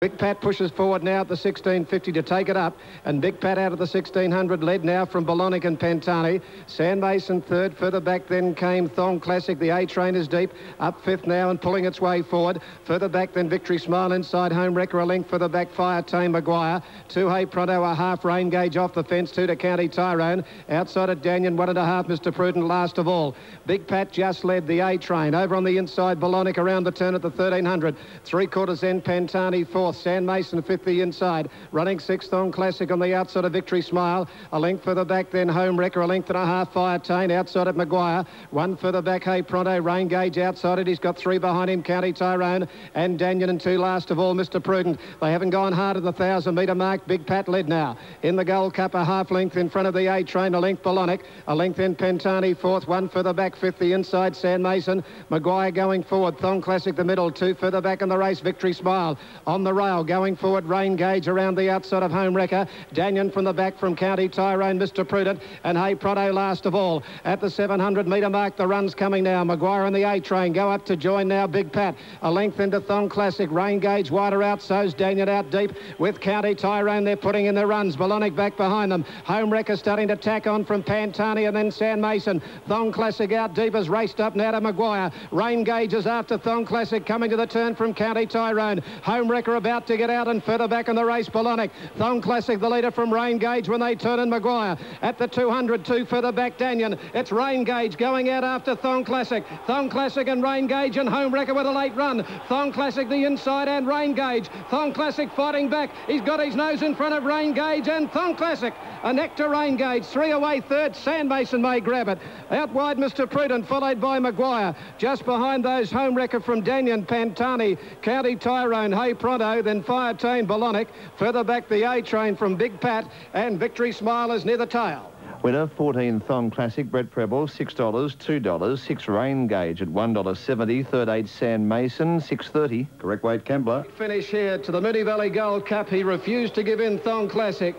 Big Pat pushes forward now at the 1650 to take it up, and Big Pat out of the 1600 led now from Bolonic and Pantani. Sand Mason third. Further back then came Thong Classic. The A-Train is deep, up fifth now and pulling its way forward. Further back then Victory Smile inside. Home Wrecker a length further back. Fire Tame Maguire. 2 Hey Pronto a half. Rain Gauge off the fence. 2 to County Tyrone. Outside of Daniel 1.5 Mr Prudent last of all. Big Pat just led the A-Train. Over on the inside Bolonic around the turn at the 1300. 3/4 end Pantani fourth. Sand Mason fifth the inside. Running sixth Thong Classic on the outside of Victory Smile. A length further back then Home Wrecker. A length and a half Fire Tane outside of Maguire. 1 further back Hey Pronto. Rain Gauge outside it. He's got 3 behind him. County Tyrone and Daniel, and 2 last of all Mr Prudent. They haven't gone hard at the 1,000-metre mark. Big Pat led now. In the Gold Cup a half length in front of the A-Train. A length Bolonic. A length in Pantani fourth. 1 further back fifth the inside Sand Mason. Maguire going forward. Thong Classic the middle. 2 further back in the race Victory Smile. On the rail going forward Rain Gauge around the outside of Home Wrecker. Daniel from the back from County Tyrone Mr Prudent, and Hey Pronto last of all. At the 700-metre mark the run's coming now. Maguire and the A-Train go up to join now Big Pat. A length into Thong Classic. Rain Gauge wider out, so's Daniel out deep with County Tyrone. They're putting in their runs. Bolonic back behind them. Home Wrecker starting to tack on from Pantani and then Sand Mason. Thong Classic out deep has raced up now to Maguire. Rain Gauge is after Thong Classic coming to the turn from County Tyrone. Home Wrecker about to get out, and further back in the race Bolonic. Thong Classic the leader from Rain Gauge when they turn in Maguire. At the 200, 2 further back Daniel. It's Rain Gauge going out after Thong Classic. Thong Classic and Rain Gauge and Home Wrecker with a late run. Thong Classic the inside and Rain Gauge. Thong Classic fighting back. He's got his nose in front of Rain Gauge and Thong Classic. A neck to Rain Gauge. 3 away third. Sand Mason may grab it. Out wide Mr Prudent followed by Maguire. Just behind those Home Wrecker from Daniel, Pantani, County Tyrone, Hey Pronto, then Fire Tane Bolonic. Further back the A-Train from Big Pat, and Victory Smile is near the tail. Winner 14 Thong Classic, Brett Preble, $6, $2, 6 Rain Gauge at $1.70, third 8 Sand Mason, $6.30. Correct weight Kembla. Finish here to the Moonee Valley Gold Cup. He refused to give in Thong Classic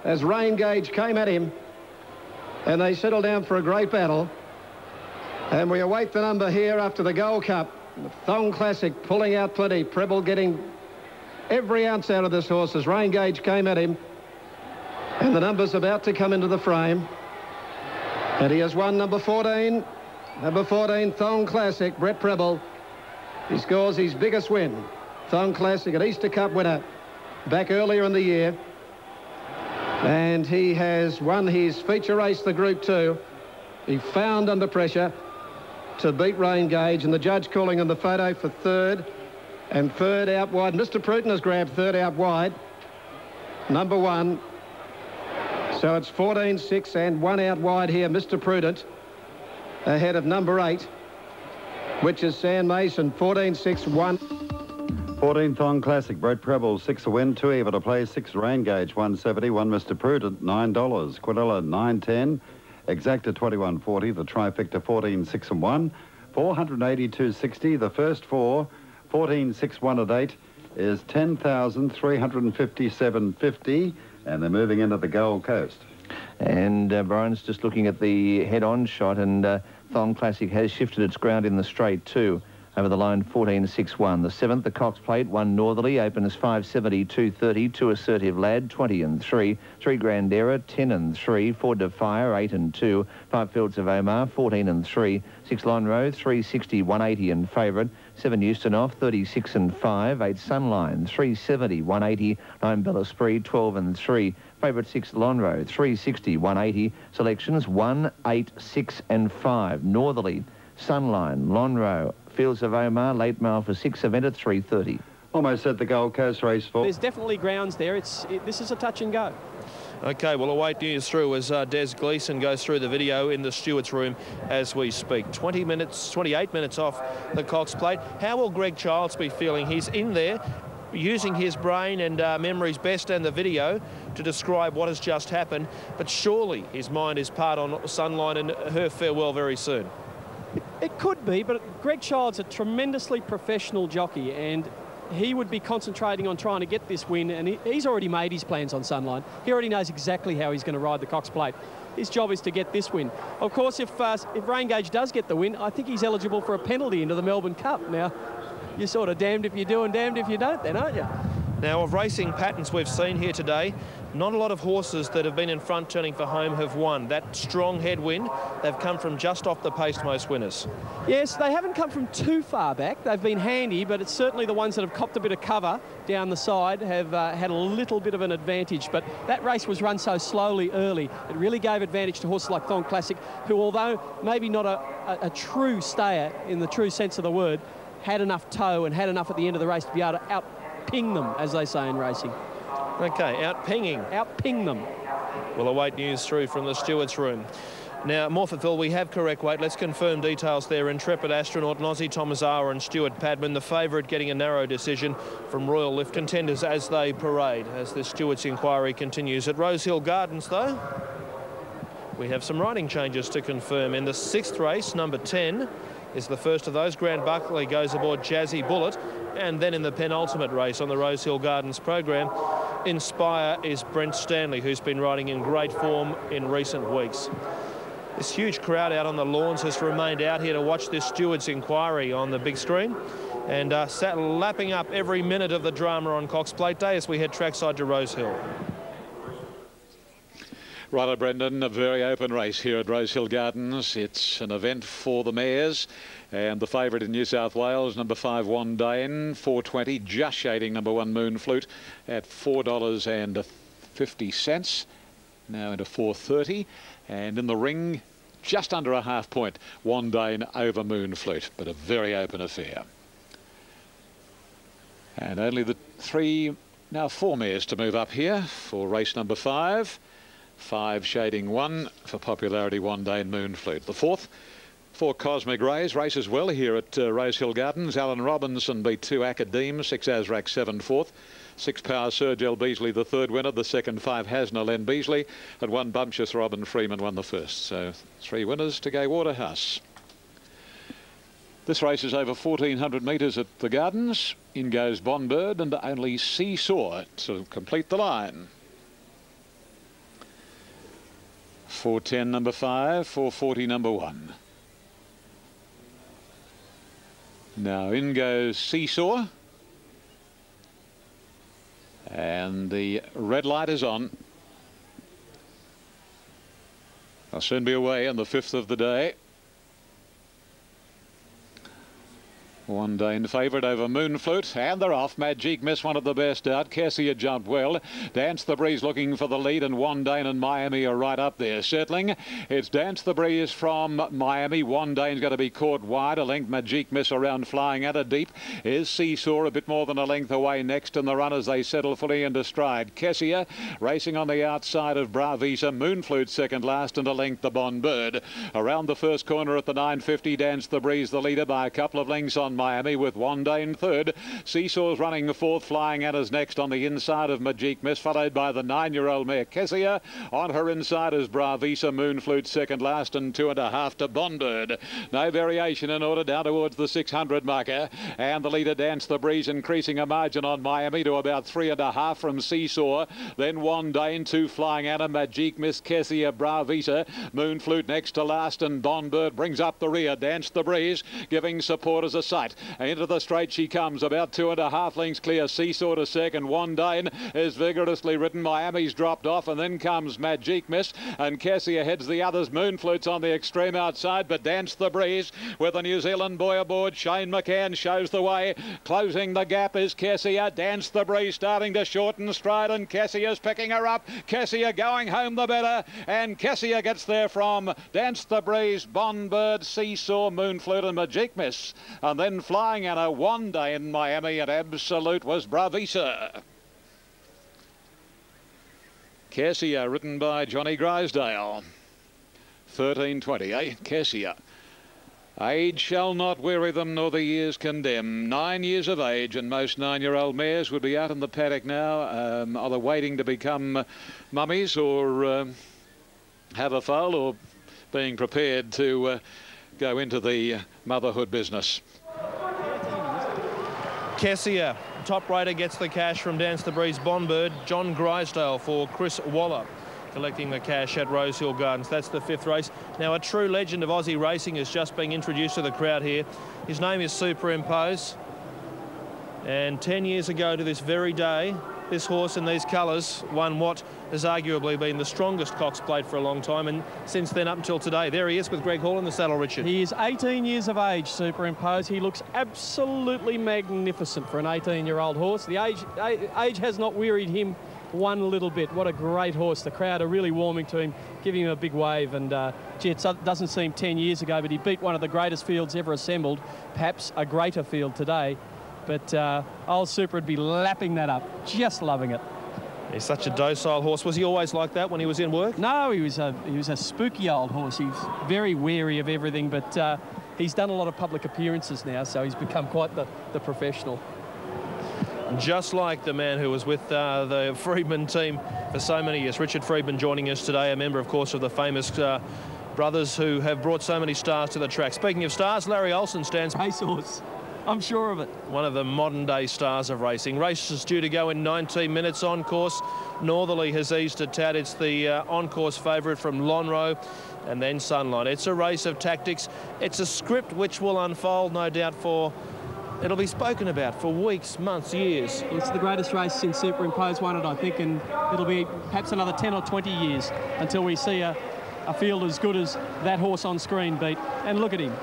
as Rain Gauge came at him, and they settled down for a great battle. And we await the number here after the Gold Cup. Thong Classic pulling out plenty. Preble getting every ounce out of this horse as Rain Gauge came at him, and the number's about to come into the frame, and he has won number 14 Thong Classic. Brett Preble, he scores his biggest win. Thong Classic, an Easter Cup winner back earlier in the year, and he has won his feature race, the Group 2. He found under pressure to beat Rain Gauge, and the judge calling on the photo for third. And third out wide. Mr Prudent has grabbed third out wide. Number 1. So it's 14-6 and 1 out wide here. Mr Prudent ahead of number 8, which is Sand Mason. 14-6, 1. 14 Thong Classic, Brett Preble, 6 a win, 2 even to play, 6 Rain Gauge, 170, 1 Mr Prudent, $9. Quinella, 9.10. Exacta, 21.40. The trifecta, 14-6 and 1. 482.60. The first 4. 14-6, 1 at 8 is 10,357.50, and they're moving into the Gold Coast. And Brian's just looking at the head-on shot, and Thong Classic has shifted its ground in the straight too. Over the line, 14-6-1. The 7th, the Cox Plate, 1 Northerly, opens 5.70, 2.30, 2 Assertive Lad, 20 and 3, 3 Grand Era, 10 and 3, 4 Defire, 8 and 2, 5 Fields of Omar, 14 and 3, 6 Lonro, 360, 180 and favourite, 7 Eustonov, 36 and 5, 8 Sunline, 370, 180, 9 Bellesprit, 12 and 3, favourite 6 Lonro, 360, 180, selections 1, 8, 6 and 5, Northerly, Sunline, Lonro, Fields of Omar, late mail for 6 event at 3.30. Almost at the Gold Coast race 4. There's definitely grounds there. This is a touch and go. OK, we'll await news through as Des Gleeson goes through the video in the stewards' room as we speak. 28 minutes off the Cox Plate. How will Greg Childs be feeling? He's in there using his brain and memories best and the video to describe what has just happened, but surely his mind is part on Sunline and her farewell very soon. It could be, but Greg Childs, a tremendously professional jockey, and he would be concentrating on trying to get this win, and he's already made his plans on Sunline. He already knows exactly how he's going to ride the Cox Plate. His job is to get this win. Of course, if Rain Gauge does get the win, I think he's eligible for a penalty into the Melbourne Cup. Now, you're sort of damned if you do and damned if you don't then, aren't you? Now, of racing patterns we've seen here today, not a lot of horses that have been in front turning for home have won. That strong headwind, they've come from just off the pace most winners. Yes, they haven't come from too far back. They've been handy, but it's certainly the ones that have copped a bit of cover down the side have had a little bit of an advantage. But that race was run so slowly early, it really gave advantage to horses like Thong Classic, who, although maybe not a true stayer in the true sense of the word, had enough toe and had enough at the end of the race to be able to outping them, as they say in racing. OK, out-pinging. Outping them. We'll await news through from the stewards' room. Now, Morphettville, we have correct weight. Let's confirm details there. Intrepid Astronaut, Nosy Tomazawa and Stuart Padman, the favourite, getting a narrow decision from Royal Lift Contenders as they parade, as the stewards' inquiry continues. At Rosehill Gardens, though, we have some riding changes to confirm. In the 6th race, number 10 is the first of those. Grant Buckley goes aboard Jazzy Bullet. And then in the penultimate race on the Rosehill Gardens program, Inspire is Brent Stanley, who's been riding in great form in recent weeks. This huge crowd out on the lawns has remained out here to watch this stewards' inquiry on the big screen, and sat lapping up every minute of the drama on Cox Plate Day as we head trackside to Rosehill. Righto, Brendan, a very open race here at Rosehill Gardens. It's an event for the mares, and the favourite in New South Wales, number 5, Wandane, 4.20, just shading number 1, Moon Flute, at $4.50, now into 4.30, and in the ring, just under a half point, Wandane over Moon Flute, but a very open affair. And only the 4 mares to move up here for race number 5. 5 shading 1 for popularity, Wandane, Moon Flute. The 4th for Cosmic Rays, races well here at Rosehill Gardens. Alan Robinson beat 2 Academe, 6 Azrak, 7 4th. 6 Power Surge L. Beasley, the 3rd winner. The 2nd, 5 Hasna, Len Beasley. And 1 Bumptious Robin Freeman won the 1st. So 3 winners to Gay Waterhouse. This race is over 1,400 metres at the Gardens. In goes Bonbird and only Seesaw to complete the line. 4.10 number 5, 4.40 number 1. Now in goes Seesaw. And the red light is on. I'll soon be away on the 5th of the day. Wandane favourite over Moon Flute, and they're off. Magic Miss, one of the best out. Kessia jumped well. Dance the Breeze looking for the lead, and Wandane and Miami are right up there settling. It's Dance the Breeze from Miami. Wandane's going to be caught wide. A length Magic Miss around, flying at a deep is Seesaw, a bit more than a length away next, and the runners, they settle fully into stride. Kessia racing on the outside of Bravisa. Moon Flute second last, and a length the Bonbird. Around the first corner at the 9.50, Dance the Breeze the leader by a couple of lengths on Miami, with Wandane third. Seesaw's running the 4th, flying at us next on the inside of Magic Miss, followed by the 9-year-old mare Kessia. On her inside is Bravisa. Moon Flute second last, and 2.5 to Bonbird. No variation in order down towards the 600 marker, and the leader Dance the Breeze increasing a margin on Miami to about 3.5 from Seesaw. Then Wandane, 2 flying at him. Magic Miss, Kessia, Bravisa. Moon Flute next to last, and Bonbird brings up the rear. Dance the Breeze giving supporters a sight. Into the straight she comes, about 2.5 lengths clear. Seesaw to second. Wandane is vigorously ridden. Miami's dropped off, and then comes Magic Miss, and Kessia heads the others. Moon Flute's on the extreme outside, but Dance the Breeze with a New Zealand boy aboard. Shane McCann shows the way. Closing the gap is Kessia. Dance the Breeze starting to shorten stride, and Kessia's picking her up. Kessia going home the better, and Kessia gets there from Dance the Breeze, Bonbird, Seesaw, Moon Flute and Magic Miss. And then flying at a Wandane in Miami, and Absolute was Bravisa. Kessia, written by Johnny Grisdale. 13.20, eh? Kessia. Age shall not weary them, nor the years condemn. 9 years of age, and most 9-year-old mares would be out in the paddock now, either waiting to become mummies, or have a foal, or being prepared to go into the motherhood business. Kessia, top rater, gets the cash from Dance the Breeze, Bonbird. John Grisdale for Chris Waller, collecting the cash at Rosehill Gardens. That's the 5th race. Now, a true legend of Aussie racing is just being introduced to the crowd here. His name is Superimpose. And 10 years ago to this very day, this horse in these colours won what has arguably been the strongest Cox Plate for a long time, and since then up until today. There he is with Greg Hall in the saddle, Richard. He is 18 years of age, superimposed. He looks absolutely magnificent for an 18-year-old horse. The age has not wearied him one little bit. What a great horse. The crowd are really warming to him, giving him a big wave. And gee, it doesn't seem 10 years ago, but he beat one of the greatest fields ever assembled, perhaps a greater field today. But old Super would be lapping that up, just loving it. He's such a docile horse. Was he always like that when he was in work? No, he was a spooky old horse. He's very wary of everything, but he's done a lot of public appearances now, so he's become quite the professional. Just like the man who was with the Freedman team for so many years. Richard Freedman joining us today, a member, of course, of the famous brothers who have brought so many stars to the track. Speaking of stars, Larry Olsen stands... Racehorse. I'm sure of it. One of the modern-day stars of racing. Race is due to go in 19 minutes on course. Northerly has eased a tad. It's the on-course favourite from Lonhro and then Sunlight. It's a race of tactics. It's a script which will unfold, no doubt, for... It'll be spoken about for weeks, months, years. It's the greatest race since Superimposed won it, I think, and it'll be perhaps another 10 or 20 years until we see a field as good as that horse on screen beat. And look at him.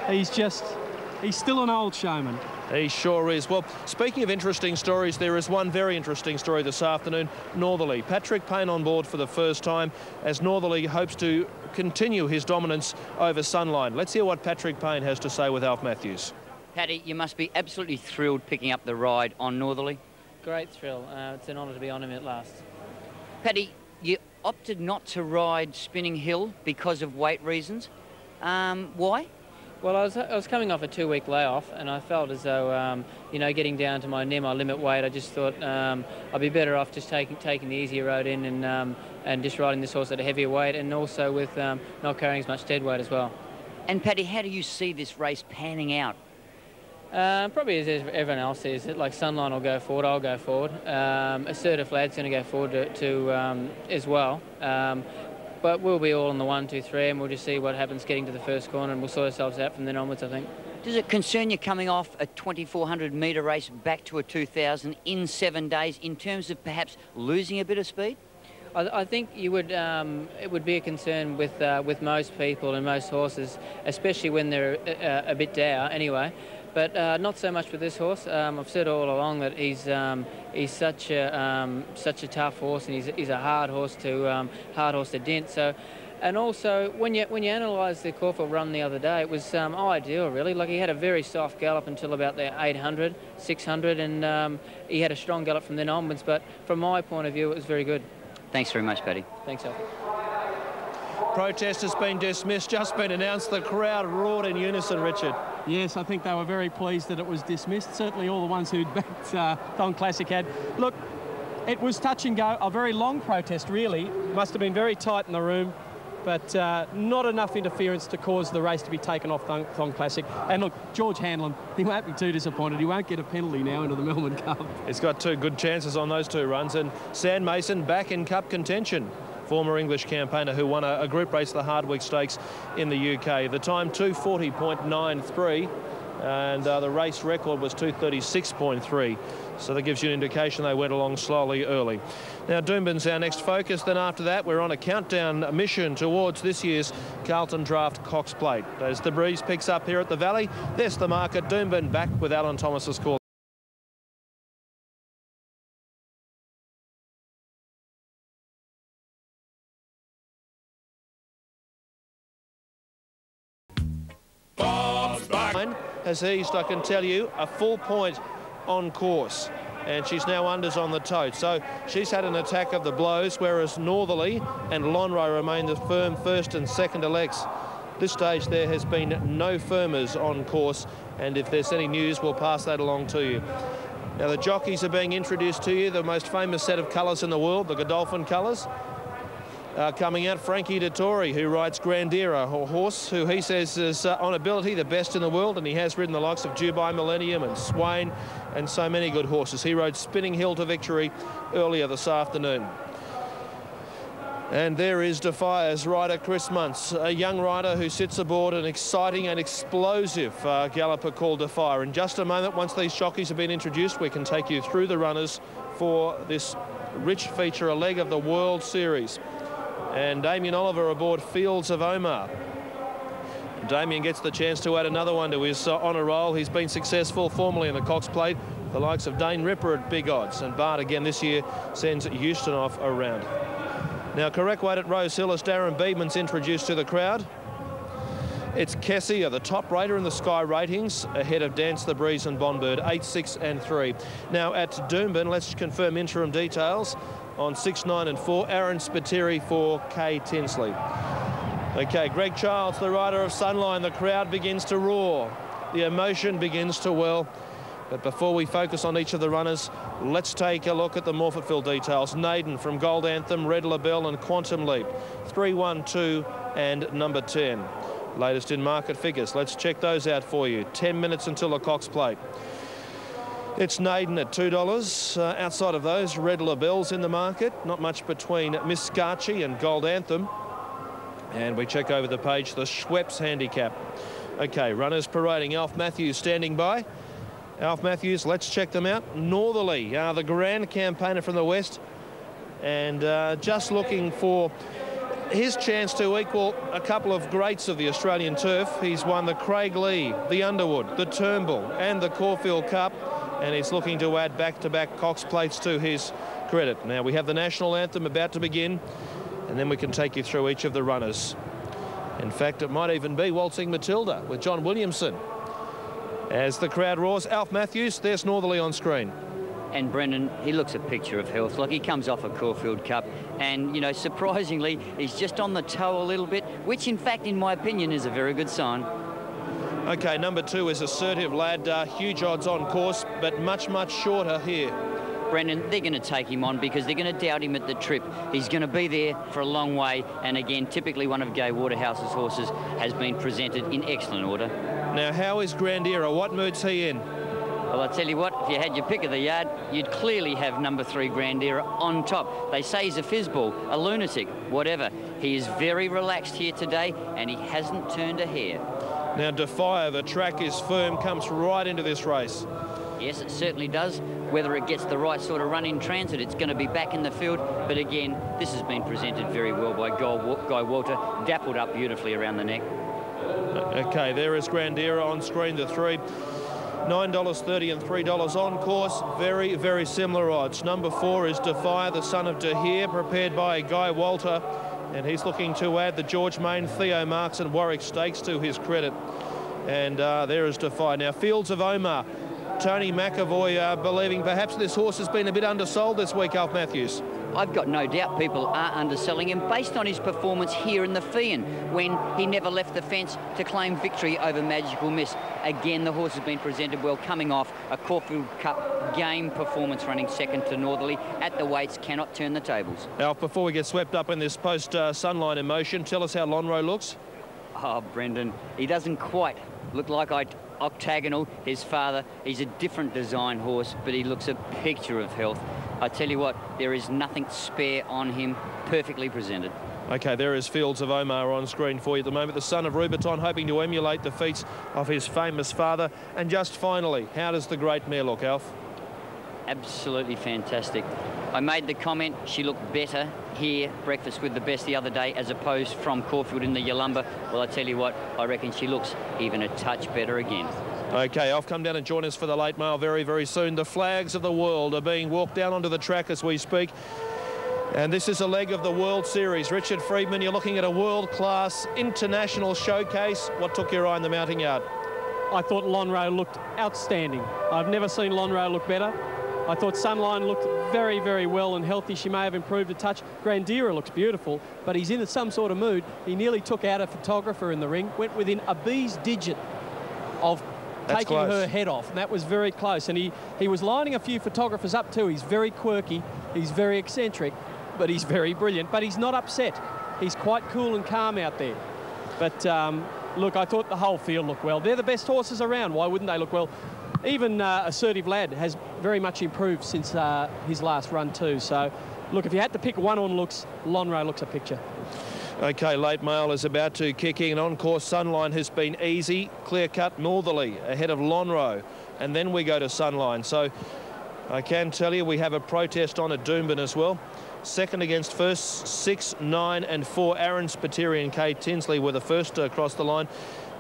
He's still an old showman. He sure is. Well, speaking of interesting stories, there is one very interesting story this afternoon. Northerly. Patrick Payne on board for the first time as Northerly hopes to continue his dominance over Sunline. Let's hear what Patrick Payne has to say with Alf Matthews. Paddy, you must be absolutely thrilled picking up the ride on Northerly. Great thrill. It's an honour to be on him at last. Paddy, you opted not to ride Spinning Hill because of weight reasons. Why? Well, I was coming off a 2-week layoff, and I felt as though, you know, getting down to near my limit weight, I just thought I'd be better off just taking the easier road in and just riding this horse at a heavier weight, and also with not carrying as much dead weight as well. And Paddy, how do you see this race panning out? Probably as everyone else sees it. Like Sunline will go forward, I'll go forward. Assertive Lad's going to go forward as well. But we'll be all on the 1, 2, 3, and we'll just see what happens getting to the first corner, and we'll sort ourselves out from then onwards, I think. Does it concern you coming off a 2,400 metre race back to a 2,000 in 7 days in terms of perhaps losing a bit of speed? I think you would. It would be a concern with most people and most horses, especially when they're a bit dour anyway. But not so much with this horse. I've said all along that he's such a tough horse, and he's a hard horse to dent. So, and also when you analyse the Caulfield run the other day, it was ideal really. Like he had a very soft gallop until about the 800, 600, and he had a strong gallop from then onwards. But from my point of view, it was very good. Thanks very much, Paddy. Thanks, Alf. Protest has been dismissed, just been announced. The crowd roared in unison, Richard. Yes, I think they were very pleased that it was dismissed. Certainly all the ones who'd backed Thong Classic had. Look, it was touch and go, a very long protest really. Must have been very tight in the room, but not enough interference to cause the race to be taken off Thong Classic. And look, George Hanlon, he won't be too disappointed. He won't get a penalty now into the Melbourne Cup. He's got 2 good chances on those 2 runs, and Sam Mason back in Cup contention. Former English campaigner who won a group race, the Hardwick Stakes in the UK. The time 2:40.93, and the race record was 2:36.3. So that gives you an indication they went along slowly early. Now Doomben's our next focus. Then after that, we're on a countdown mission towards this year's Carlton Draft Cox Plate. As the breeze picks up here at the Valley, there's the market. Doomben back with Alan Thomas's call. Has eased, I can tell you, a full point on course, and she's now unders on the tote. So she's had an attack of the blows, whereas Northerly and Lonhro remain the firm first and second elects. This stage there has been no firmers on course, and if there's any news, we'll pass that along to you. Now the jockeys are being introduced to you, the most famous set of colours in the world, the Godolphin colours. Coming out, Frankie Dettori, who rides Grandira, a horse who he says is on ability the best in the world, and he has ridden the likes of Dubai Millennium and Swain and so many good horses. He rode Spinning Hill to victory earlier this afternoon. And there is Defire's rider, Chris Muntz, a young rider who sits aboard an exciting and explosive galloper called Defire. In just a moment, once these jockeys have been introduced, we can take you through the runners for this rich feature, a leg of the World Series. And Damien Oliver aboard Fields of Omar. Damien gets the chance to add another one to his honour roll. He's been successful formerly in the Cox Plate. The likes of Dane Ripper at big odds. And Bart again this year sends Houston off around. Now, correct weight at Rose Hill as Darren Beedman's introduced to the crowd. It's Kessie, the top rater in the Sky ratings, ahead of Dance the Breeze and Bondbird, 8, 6 and 3. Now, at Doomben, let's confirm interim details on 6, 9 and 4. Aaron Spiteri for Kay Tinsley. OK, Greg Childs, the rider of Sunline. The crowd begins to roar. The emotion begins to well. But before we focus on each of the runners, let's take a look at the Morphettville details. Naden from Gold Anthem, Red LaBelle and Quantum Leap. 3, 1, 2 and number 10. Latest in market figures. Let's check those out for you. 10 minutes until the Cox Plate. It's Naden at $2. Outside of those, Red LaBelle's in the market. Not much between Miss Scarchi and Gold Anthem. And we check over the page, the Schweppes handicap. OK, runners parading. Alf Matthews standing by. Alf Matthews, let's check them out. Northerly, the grand campaigner from the West. And just looking for his chance to equal a couple of greats of the Australian turf. He's won the Craig Lee, the Underwood, the Turnbull and the Caulfield Cup. And he's looking to add back-to-back Cox Plates to his credit. Now, we have the National Anthem about to begin. And then we can take you through each of the runners. In fact, it might even be Waltzing Matilda with John Williamson. As the crowd roars, Alf Matthews, there's Northerly on screen. And Brendan, he looks a picture of health. Like, he comes off a Caulfield Cup and, you know, surprisingly, he's just on the toe a little bit, which in fact, in my opinion, is a very good sign. OK, number 2 is Assertive Lad. Huge odds on course, but much, much shorter here. Brendan, they're going to take him on because they're going to doubt him at the trip. He's going to be there for a long way. And again, typically one of Gay Waterhouse's horses has been presented in excellent order. Now, how is Grandera? What mood's he in? Well, I tell you what, if you had your pick of the yard, you'd clearly have number 3 Grandera on top. They say he's a fizzball, a lunatic, whatever. He is very relaxed here today, and he hasn't turned a hair. Now, Defire, the track is firm, comes right into this race. Yes, it certainly does. Whether it gets the right sort of run in transit, it's going to be back in the field. But again, this has been presented very well by Guy Walter, dappled up beautifully around the neck. OK, there is Grandera on screen, the 3. $9.30 and $3 on course. Very, very similar odds. Number 4 is Defire, the son of De Heer, prepared by Guy Walter. And he's looking to add the George Main, Theo Marks and Warwick Stakes to his credit. And there is Defire. Now, Fields of Omar. Tony McAvoy believing perhaps this horse has been a bit undersold this week, Alf Matthews. I've got no doubt people are underselling him based on his performance here in the Fian when he never left the fence to claim victory over Magical Miss. Again, the horse has been presented well, coming off a Caulfield Cup game performance, running second to Northerly. At the weights, cannot turn the tables. Alf, before we get swept up in this post-Sunline emotion, tell us how Lonhro looks. Oh, Brendan, he doesn't quite look like Octagonal, his father. He's a different design horse, but he looks a picture of health. I tell you what, there is nothing spare on him, perfectly presented. OK, there is Fields of Omar on screen for you at the moment. The son of Rubiton, hoping to emulate the feats of his famous father. And just finally, how does the great mare look, Alf? Absolutely fantastic. I made the comment she looked better here, breakfast with the best the other day, as opposed from Caulfield in the Yalumba. Well, I tell you what, I reckon she looks even a touch better again. OK, I'll come down and join us for the late mail very, very soon. The flags of the world are being walked down onto the track as we speak. And this is a leg of the World Series. Richard Freedman, you're looking at a world-class international showcase. What took your eye in the mounting yard? I thought Lonhro looked outstanding. I've never seen Lonhro look better. I thought Sunline looked very, very well and healthy. She may have improved a touch. Grandera looks beautiful, but he's in some sort of mood. He nearly took out a photographer in the ring, went within a bee's digit of taking her head off, and that was very close. And he was lining a few photographers up too. He's very quirky, he's very eccentric, but he's very brilliant. But he's not upset. He's quite cool and calm out there. But look, I thought the whole field looked well. They're the best horses around. Why wouldn't they look well? Even Assertive Lad has very much improved since his last run too. So, look, if you had to pick one on looks, Lonhro looks a picture. OK, Late Mail is about to kick in. On course, Sunline has been easy. Clear-cut Northerly ahead of Lonhro. And then we go to Sunline. So I can tell you we have a protest on at Doomben as well. Second against first, 6, 9 and 4. Aaron Spiteri and Kate Tinsley were the first to cross the line.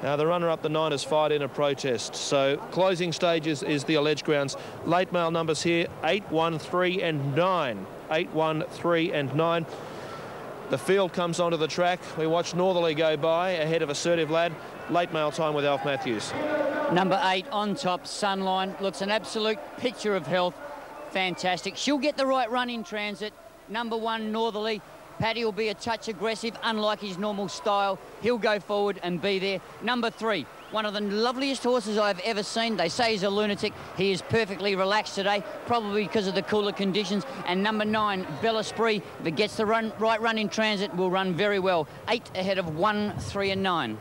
The runner-up, the 9, has fired in a protest. So closing stages is the alleged grounds. Late Mail numbers here, 8, 1, 3 and 9. 8, 1, 3 and 9. The field comes onto the track. We watch Northerly go by ahead of Assertive Lad. Late Mail time with Alf Matthews. Number 8 on top, Sunline. Looks an absolute picture of health. Fantastic. She'll get the right run in transit. Number 1, Northerly. Paddy will be a touch aggressive, unlike his normal style. He'll go forward and be there. Number 3, one of the loveliest horses I've ever seen. They say he's a lunatic. He is perfectly relaxed today, probably because of the cooler conditions. And number 9, Bel Esprit, if it gets the right run in transit, will run very well. 8 ahead of 1, 3 and 9.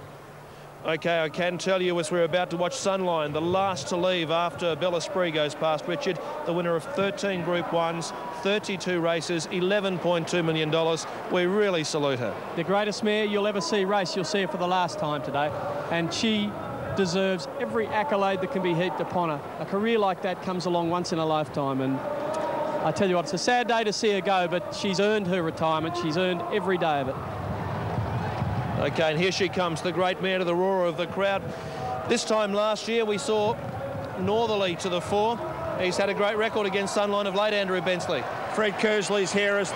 OK, I can tell you as we're about to watch Sunline, the last to leave after Bel Esprit goes past Richard, the winner of 13 Group 1s, 32 races, $11.2 million. We really salute her. The greatest mare you'll ever see race. You'll see her for the last time today. And she deserves every accolade that can be heaped upon her. A career like that comes along once in a lifetime. And I tell you what, it's a sad day to see her go, but she's earned her retirement. She's earned every day of it. OK, and here she comes, the great mare to the roar of the crowd. This time last year we saw Northerly to the fore. He's had a great record against Sunline of late, Andrew Bensley. Fred Kersley's here as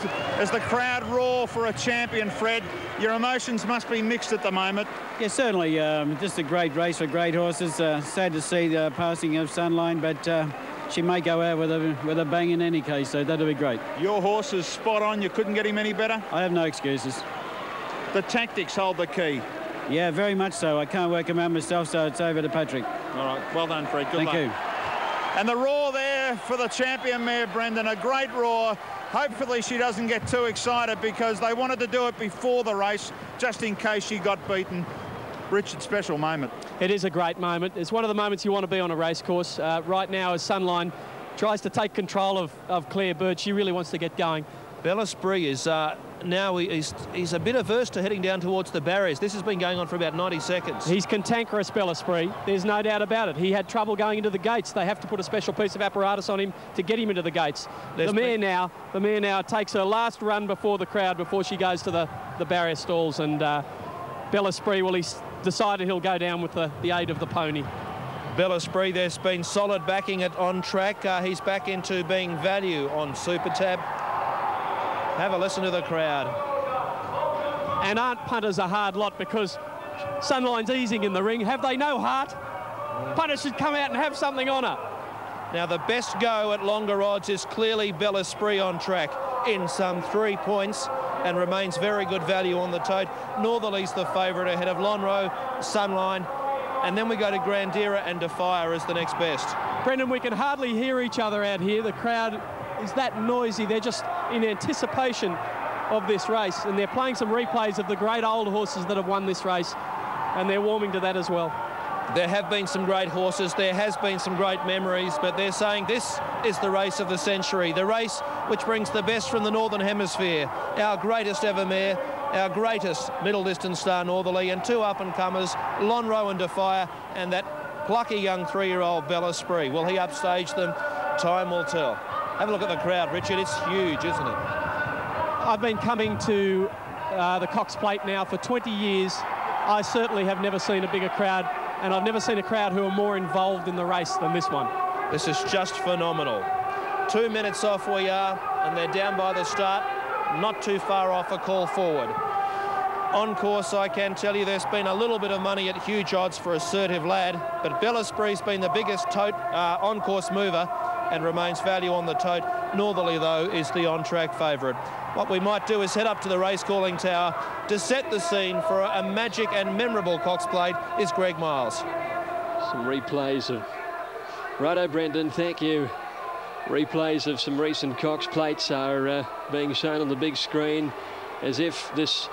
the crowd roar for a champion, Fred. Your emotions must be mixed at the moment. Yeah, certainly. Just a great race for great horses. Sad to see the passing of Sunline, but she may go out with a bang in any case, so that'll be great. Your horse is spot on. You couldn't get him any better? I have no excuses. The tactics hold the key. Yeah, very much so. I can't work them out myself, so it's over to Patrick. All right, well done, Fred. Good luck. Thank you. And the roar there for the champion mare, Brendan, a great roar. Hopefully she doesn't get too excited because they wanted to do it before the race, just in case she got beaten. Richard, special moment. It is a great moment. It's one of the moments you want to be on a race course. Right now, as Sunline tries to take control of Claire Bird, she really wants to get going. Bel Esprit is now he's a bit averse to heading down towards the barriers. This has been going on for about 90 seconds. He's cantankerous, Bel Esprit. There's no doubt about it. He had trouble going into the gates. They have to put a special piece of apparatus on him to get him into the gates. The mare now takes her last run before the crowd, before she goes to the barrier stalls, and Bel Esprit, well, he's decided he'll go down with the aid of the pony. Bel Esprit, there's been solid backing it on track. He's back into being value on Super Tab. Have a listen to the crowd. And aren't punters a hard lot, because Sunline's easing in the ring? Have they no heart? Punters should come out and have something on her. Now, the best go at longer odds is clearly Bel Esprit on track in some 3 points and remains very good value on the tote. Northerly's the favourite ahead of Lonhro, Sunline, and then we go to Grandira and Defier as the next best. Brendan, we can hardly hear each other out here. The crowd is that noisy. They're just in anticipation of this race, and they're playing some replays of the great old horses that have won this race, and they're warming to that as well. There have been some great horses, there has been some great memories, but they're saying this is the race of the century, the race which brings the best from the Northern Hemisphere. Our greatest ever mare, our greatest middle distance star, Northerly, and 2 up-and-comers, Lonhro and Defier, and that plucky young 3-year-old Bel Esprit. Will he upstage them? Time will tell. Have a look at the crowd, Richard. It's huge, isn't it? I've been coming to the Cox Plate now for 20 years. I certainly have never seen a bigger crowd, and I've never seen a crowd who are more involved in the race than this one. This is just phenomenal. 2 minutes off we are, and they're down by the start, not too far off a call forward. On course, I can tell you there's been a little bit of money at huge odds for Assertive Lad, but Bel Esprit's been the biggest tote on-course mover and remains value on the tote. Northerly, though, is the on-track favourite. What we might do is head up to the race calling tower to set the scene for a magic and memorable Cox Plate is Greg Miles. Some replays of... Righto, Brendan, thank you. Replays of some recent Cox Plates are being shown on the big screen as if this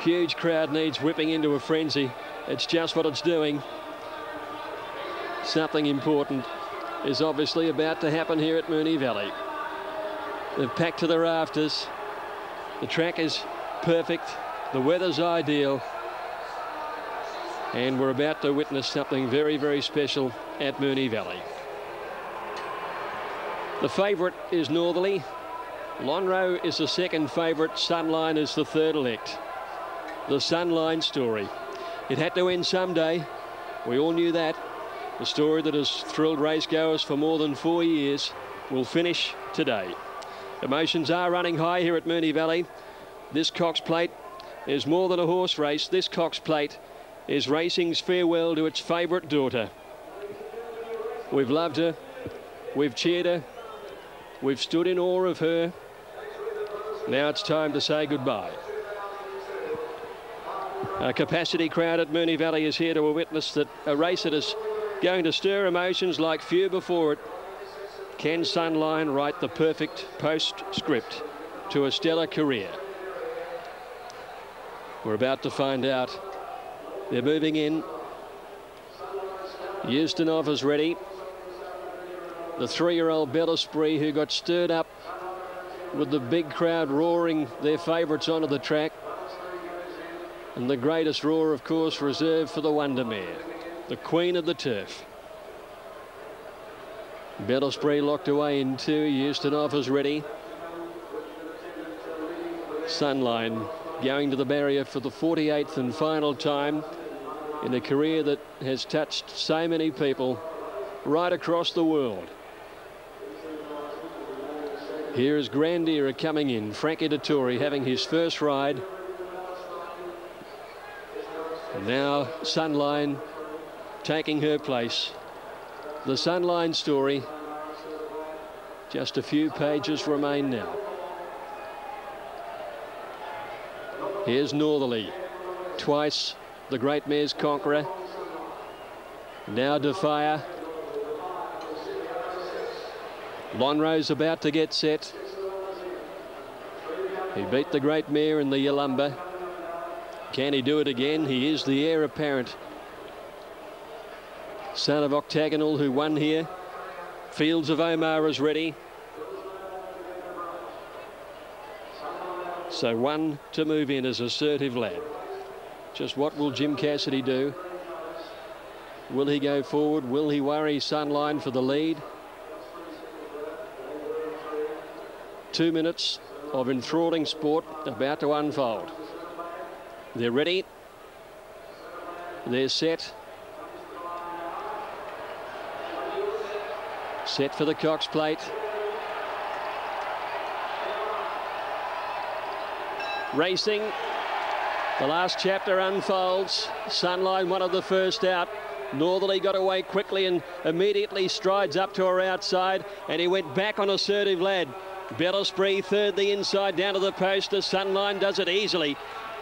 huge crowd needs whipping into a frenzy. It's just what it's doing. Something important is obviously about to happen here at Moonee Valley. They've packed to the rafters. The track is perfect. The weather's ideal. And we're about to witness something very, very special at Moonee Valley. The favourite is Northerly. Lonhro is the second favourite. Sunline is the third elect. The Sunline story. It had to end someday. We all knew that. The story that has thrilled racegoers for more than 4 years will finish today. Emotions are running high here at Moonee Valley. This Cox Plate is more than a horse race. This Cox Plate is racing's farewell to its favourite daughter. We've loved her. We've cheered her. We've stood in awe of her. Now it's time to say goodbye. A capacity crowd at Moonee Valley is here to witness that a race that is going to stir emotions like few before it. Can Sunline write the perfect postscript to a stellar career? We're about to find out. They're moving in. Ustinov is ready. The 3-year-old Bel Esprit, who got stirred up with the big crowd roaring their favourites onto the track. And the greatest roar, of course, reserved for the Wonder Mare, the queen of the turf. Bel Esprit locked away in 2. Ustinov is ready. Sunline going to the barrier for the 48th and final time in a career that has touched so many people right across the world. Here is Grand Era coming in. Frankie Dettori having his first ride. And now Sunline taking her place. The Sunline story. Just a few pages remain now. Here's Northerly, twice the Great Mare's conqueror. Now Defier. Lonhro's about to get set. He beat the Great Mare in the Yalumba. Can he do it again? He is the heir apparent. Son of Octagonal, who won here. Fields of Omar is ready. So one to move in as Assertive Lad. Just what will Jim Cassidy do? Will he go forward? Will he worry Sunline for the lead? 2 minutes of enthralling sport about to unfold. They're ready. They're set. Set for the Cox Plate. Racing. The last chapter unfolds. Sunline, one of the first out. Northerly got away quickly and immediately strides up to her outside, and he went back on Assertive Lad. Bel Esprit third the inside down to the post. The Sunline does it easily.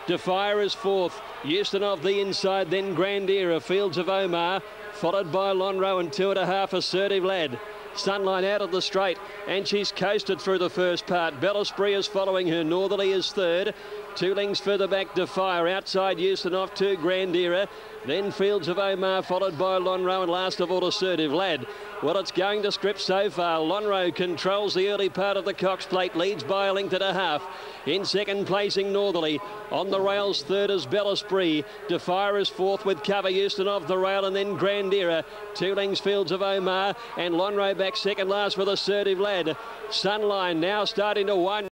Defier is fourth. Ustinov the inside, then Grand Era. Fields of Omar, followed by Lonhro and 2.5 Assertive Lad. Sunline out of the straight, and she's coasted through the first part. Bel Esprit is following her. Northerly is third. 2 lengths further back, Defier. Outside Ustinov, 2 Grand Era. Then Fields of Omar, followed by Lonhro, and last of all Assertive Lad. Well, it's going to script so far. Lonhro controls the early part of the Cox Plate, leads by 1.5 lengths. In second placing Northerly. On the rails, third is Bel Esprit. Defier is fourth with cover. Ustinov the rail, and then Grand Era. 2 lengths Fields of Omar, and Lonhro back second last with Assertive Lad. Sunline now starting to wind.